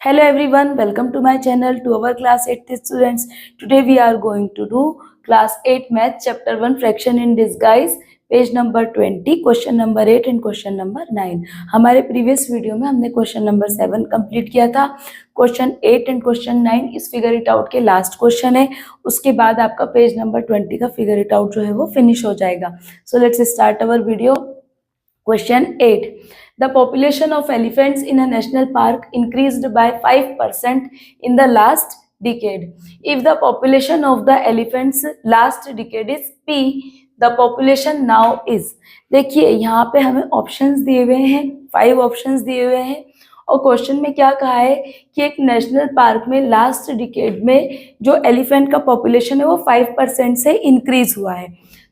Hello everyone, welcome to my channel, to our class 8th students. Today we are going to do class 8 math chapter 1 fraction in disguise, page number 20, question number 8 and question number 9. हमारे previous video में हमने question number 7 complete किया था. Question 8 and question 9 इस figure it out के last question है. उसके बाद आपका पेज नंबर 20 का फिगर इट आउट जो है वो फिनिश हो जाएगा. So let's start our video. Question 8. The population of elephants in a national park increased by 5% in the last decade. If the population of the elephants last decade is P, the population now is. देखिए यहाँ पे हमें options दिए हुए हैं, 5 options दिए हुए हैं और क्वेश्चन में क्या कहा है कि एक नेशनल पार्क में लास्ट डिकेड में जो एलिफेंट का पॉपुलेशन है वो 5% से इंक्रीज हुआ है.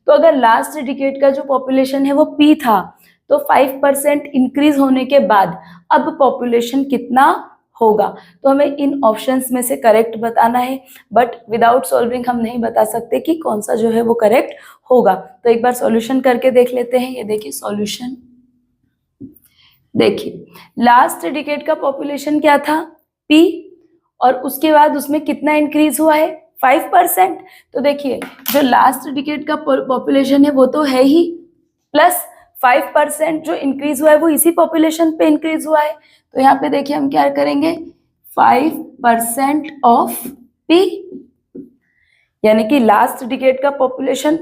तो अगर लास्ट डिकेड का जो पॉपुलेशन है वो P था तो 5% इंक्रीज होने के बाद अब पॉपुलेशन कितना होगा. तो हमें इन ऑप्शंस में से करेक्ट बताना है, बट विदाउट सॉल्विंग हम नहीं बता सकते कि कौन सा जो है वो करेक्ट होगा. तो एक बार सॉल्यूशन करके देख लेते हैं. ये देखिए सॉल्यूशन. देखिए लास्ट डिकेड का पॉपुलेशन क्या था P और उसके बाद उसमें कितना इंक्रीज हुआ है 5%. तो देखिए जो लास्ट डिकेड का पॉपुलेशन है वो तो है ही, प्लस 5% जो इंक्रीज हुआ है वो इसी पॉपुलेशन पे इंक्रीज हुआ है. तो यहाँ पे देखिए हम क्या करेंगे 5% ऑफ P, यानी कि लास्ट डिकेड का पॉपुलेशन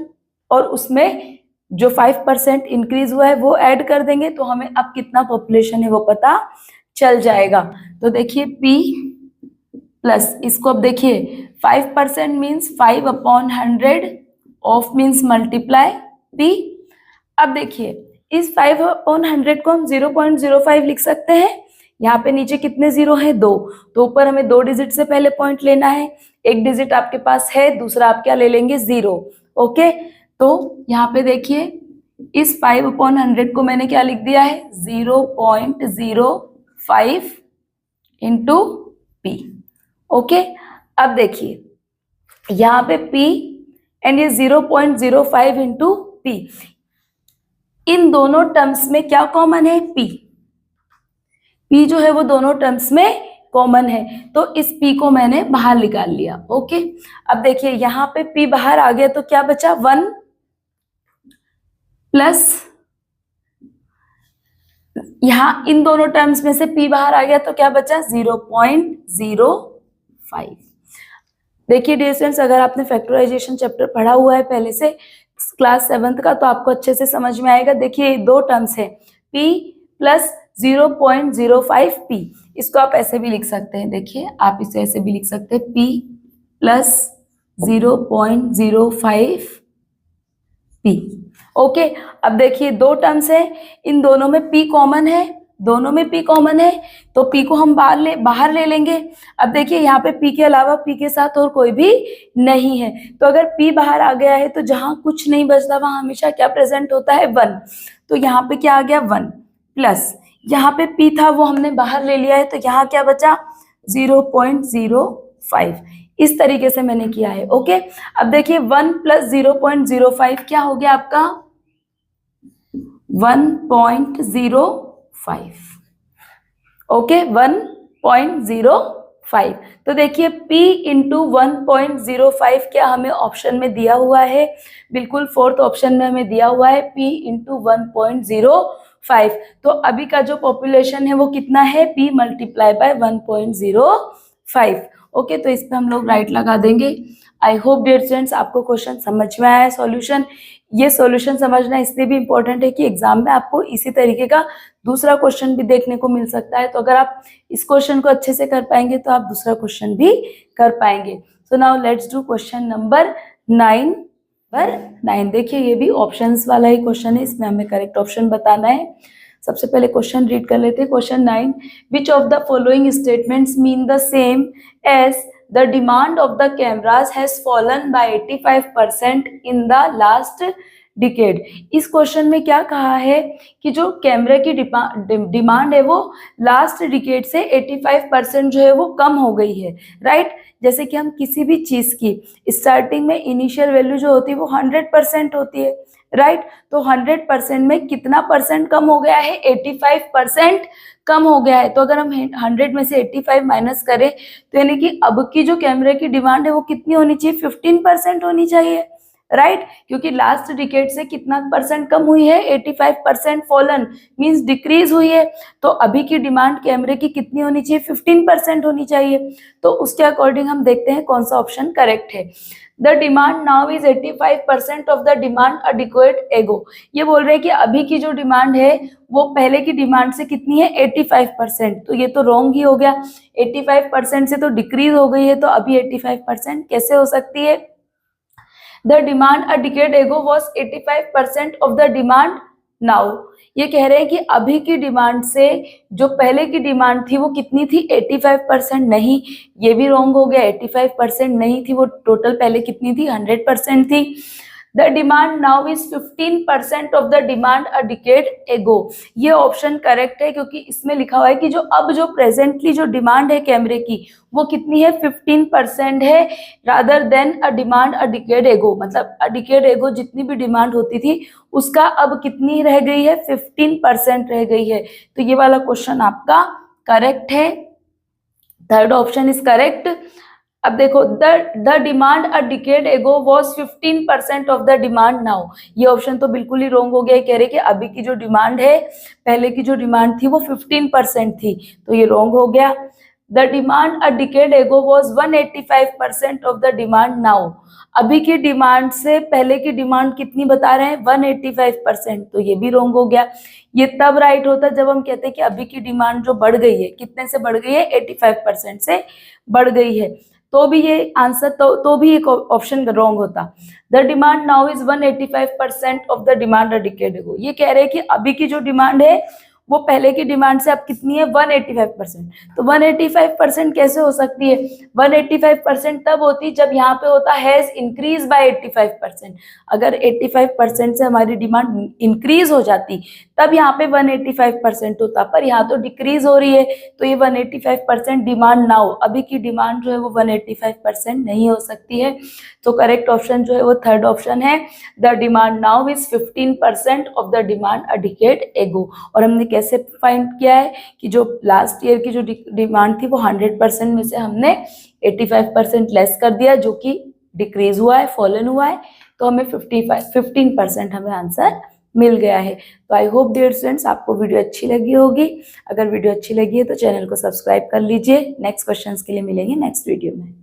और उसमें जो 5% इंक्रीज हुआ है वो ऐड कर देंगे तो हमें अब कितना पॉपुलेशन है वो पता चल जाएगा. तो देखिए P प्लस इसको अब देखिए 5% means 5/100 of means multiply P. अब देखिए इस 5/100 को हम 0.05 लिख सकते हैं. यहाँ पे नीचे कितने जीरो हैं 2, तो ऊपर हमें 2 डिजिट से पहले पॉइंट लेना है. एक डिजिट आपके पास है, दूसरा आप क्या ले लेंगे 0. ओके, तो यहाँ पे देखिए इस 5/100 को मैंने क्या लिख दिया है 0.05 इंटू P. ओके, अब देखिए यहाँ पे P एंड ये 0.05 इंटू P, इन दोनों टर्म्स में क्या कॉमन है P जो है वो दोनों टर्म्स में कॉमन है. तो इस P को मैंने बाहर निकाल लिया. ओके, अब देखिए यहाँ पे P बाहर आ गया तो क्या बचा 1 प्लस यहाँ इन दोनों टर्म्स में से P बाहर आ गया तो क्या बचा 0.05. देखिए डियर स्टूडेंट्स, अगर आपने फैक्टराइजेशन चैप्टर पढ़ा हुआ है पहले से क्लास 7th का तो आपको अच्छे से समझ में आएगा. देखिए दो टर्म्स है P प्लस 0.05 P. इसको आप ऐसे भी लिख सकते हैं. देखिए आप इसे ऐसे भी लिख सकते हैं P प्लस 0.05 P. ओके, अब देखिए दो टर्म्स है, इन दोनों में P कॉमन है, दोनों में P कॉमन है तो P को हम बाहर ले लेंगे. अब देखिए यहाँ पे P के अलावा P के साथ और कोई भी नहीं है. तो अगर P बाहर आ गया है तो जहां कुछ नहीं बचता वहां हमेशा क्या प्रेजेंट होता है 1. तो यहाँ पे क्या आ गया 1 प्लस यहाँ पे P था वो हमने बाहर ले लिया है तो यहाँ क्या बचा 0.05. इस तरीके से मैंने किया है. ओके, अब देखिए 1 प्लस 0.05 क्या हो गया आपका 1.05. ओके, 1.05. तो देखिए P इंटू 1.05 क्या हमें ऑप्शन में दिया हुआ है, बिल्कुल 4th ऑप्शन में हमें दिया हुआ है P इंटू 1.05. तो अभी का जो पॉपुलेशन है वो कितना है P मल्टीप्लाई बाय 1.05. ओके, तो इस पे हम लोग राइट लगा देंगे. आई होप डियर स्टूडेंट्स आपको क्वेश्चन समझ में आया है. सॉल्यूशन, ये सॉल्यूशन समझना इसलिए भी इम्पोर्टेंट है कि एग्जाम में आपको इसी तरीके का दूसरा क्वेश्चन भी देखने को मिल सकता है. तो अगर आप इस क्वेश्चन को अच्छे से कर पाएंगे तो आप दूसरा क्वेश्चन भी कर पाएंगे. So now let's do question number 9. देखिए ये भी ऑप्शंस वाला ही क्वेश्चन है, इसमें हमें करेक्ट ऑप्शन बताना है. सबसे पहले क्वेश्चन रीड कर लेते हैं. Question 9. Which of the following statements mean the same as the demand of the cameras has fallen by 85% in the last decade. इस क्वेश्चन में क्या कहा है कि जो कैमरे की डिमांड है वो लास्ट डिकेड से 85% जो है वो कम हो गई है. राइट, जैसे कि हम किसी भी चीज की स्टार्टिंग में इनिशियल वैल्यू जो होती है वो 100% होती है. राइट। तो 100% में कितना परसेंट कम हो गया है? 85% कम हो गया है। तो अगर हम 100 में से 85 माइनस करें तो यानी कि अब की जो कैमरे की डिमांड है वो कितनी होनी चाहिए? 15% होनी चाहिए, राइट। क्योंकि लास्ट डिकेड से कितना परसेंट कम हुई है? 85% फॉलन, मींस डिक्रीज हुई है। तो अभी की डिमांड कैमरे की कितनी होनी चाहिए? 15% होनी चाहिए। तो उसके अकॉर्डिंग हम देखते हैं कौन सा ऑप्शन करेक्ट है। The demand now is 85% of the demand adequate ago. ये बोल रहे हैं कि अभी की जो डिमांड है वो पहले की डिमांड से कितनी है? 85%। तो ये तो रॉन्ग ही हो गया। 85% से तो डिक्रीज हो गई है, तो अभी 85% कैसे हो सकती है? The demand a decade ago was 85% of the demand now. ये कह रहे हैं कि अभी की डिमांड से जो पहले की डिमांड थी वो कितनी थी? 85%। नहीं, ये भी रॉन्ग हो गया। 85% नहीं थी, वो टोटल पहले कितनी थी? 100% थी। The demand now is 15% of the demand a decade एगो। ये ऑप्शन करेक्ट है क्योंकि इसमें लिखा हुआ है कि जो अब जो प्रेजेंटली जो डिमांड है कैमरे की वो कितनी है? 15% है, rather than a demand a decade एगो। मतलब अ डिकेड एगो जितनी भी डिमांड होती थी उसका अब कितनी रह गई है? 15% रह गई है। तो ये वाला क्वेश्चन आपका करेक्ट है। Third option is correct. अब देखो, द डिमांड अ डिकेड एगो was 15% of the demand now. ये ऑप्शन तो बिल्कुल ही रॉन्ग हो गया। कह रहे कि अभी की जो डिमांड है, पहले की जो डिमांड थी वो 15% थी, तो ये रॉन्ग हो गया। द डिमांड अ डिकेड एगो was 185% of the demand now. अभी की डिमांड से पहले की डिमांड कितनी बता रहे हैं? 185%, तो ये भी रॉन्ग हो गया। ये तब राइट होता जब हम कहते हैं कि अभी की डिमांड जो बढ़ गई है, कितने से बढ़ गई है? 85% से बढ़ गई है। तो भी ये आंसर तो भी एक ऑप्शन रॉन्ग होता। The demand now is 185% of the demand a decade एगो। ये कह रहे हैं कि अभी की जो डिमांड है वो पहले की डिमांड से अब कितनी है? 185%। तो 185% कैसे हो सकती है? 185% तब होती जब यहाँ पे होता हैज इंक्रीज बाय 85%। अगर 85% से हमारी डिमांड इंक्रीज हो जाती तब यहाँ पे 185% होता, पर यहाँ तो डिक्रीज हो रही है, तो ये 185% डिमांड नाउ, अभी की डिमांड जो है वो 185% नहीं हो सकती है। तो करेक्ट ऑप्शन जो है वो थर्ड ऑप्शन है। The demand now is 15% of the demand a decade एगो। और हमने कैसे फाइंड किया है कि जो लास्ट ईयर की जो डिमांड थी वो 100% में से हमने 85% लेस कर दिया, जो कि डिक्रीज हुआ है, फॉलन हुआ है, तो हमें 15% हमें आंसर मिल गया है। तो आई होप डियर स्टूडेंट्स आपको वीडियो अच्छी लगी होगी। अगर वीडियो अच्छी लगी है तो चैनल को सब्सक्राइब कर लीजिए। नेक्स्ट क्वेश्चंस के लिए मिलेंगे नेक्स्ट वीडियो में।